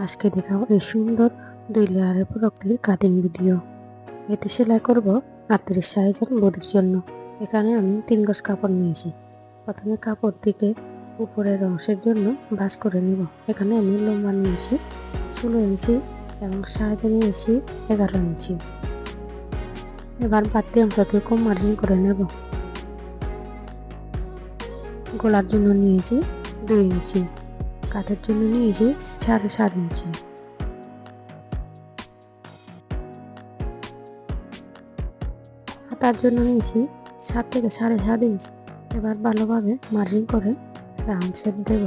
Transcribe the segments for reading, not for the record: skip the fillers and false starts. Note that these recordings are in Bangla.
আজকে দেখাবো এই সুন্দর 2 লেয়ারের প্রোডাক্টের কাটিং ভিডিও। এটি সেলাই করব 38 সাইজের বডির জন্য। এখানে আমি 3 গজ কাপড় নিয়েছি। প্রথমে কাপড়টিকে উপরের অংশের জন্য ভাঁজ করে নেব। এখানে আমি লম্বা নিয়েছি 16 ইঞ্চি এবং সাইডে নিয়েছি 11 ইঞ্চি। এবার বাড়তি অংশটুকু মার্জিন করে নেব। গলার জন্য নিয়েছি 2 ইঞ্চি, কাঁধের জন্য নিয়েছি 4.5 ইঞ্চি। হাতার জন্য নিয়েছি 7 থেকে 7.5 ইঞ্চি। এবার ভালোভাবে মার্জিন করে রাউন্ড শেপ দেব।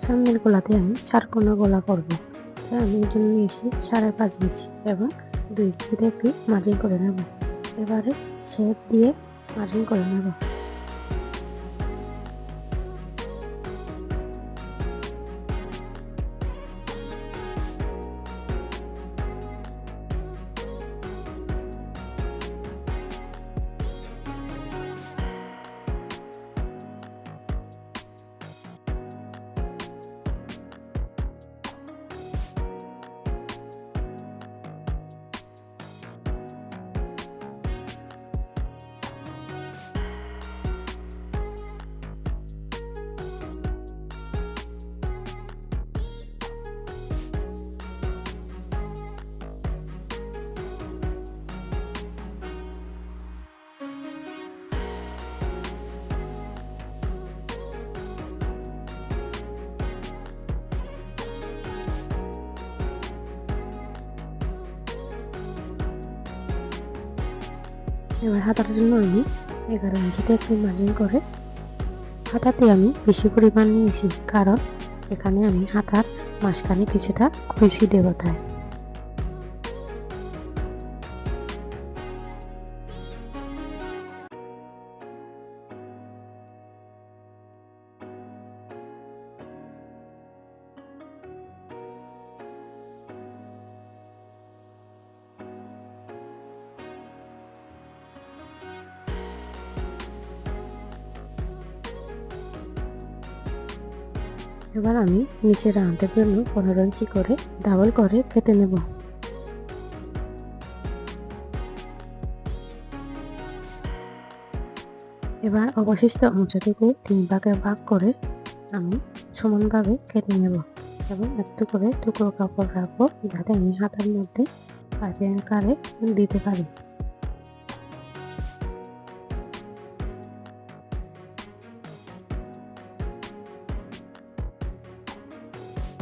সামনের গলাতে আমি 4 কোণা গলা করব। আমি এর জন্য নিয়েছি 5.5 ইঞ্চি এবং 2 ইঞ্চিতে একটি মার্জিন করে নেব। এবারে শেপ দিয়ে মার্জিন করে নেব। এবার হাতার জন্য আমি 11 ইঞ্চিতে একটু মার্জিন করে হাতাতে আমি বেশি পরিমাণ নিয়েছি, কারণ এখানে আমি হাতার মাঝখানে কিছুটা কুচি দেব তাই। এবার আমি নিচের রাউন্ডের জন্য 15 ইঞ্চি করে ডাবল করে কেটে নেব। এবার অবশিষ্ট অংশটুকু 3 ভাগে ভাগ করে আমি সমানভাবে কেটে নেব এবং একটু করে টুকরো কাপড় রাখবো, যাতে আমি হাতার মধ্যে পাইপিং আকারে দিতে পারি।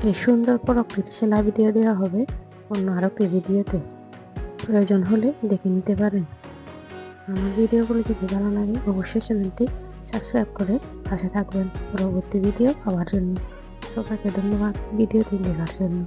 এই সুন্দর প্রোডাক্টটি সেলাই ভিডিও দেওয়া হবে অন্য আরও একটি ভিডিওতে, প্রয়োজন হলে দেখে নিতে পারেন। আমার ভিডিওগুলো যদি ভালো লাগে অবশ্যই চ্যানেলটি সাবস্ক্রাইব করে পাশে থাকবেন পরবর্তী ভিডিও পাওয়ার জন্য। সবাইকে ধন্যবাদ ভিডিওটি দেখার জন্য।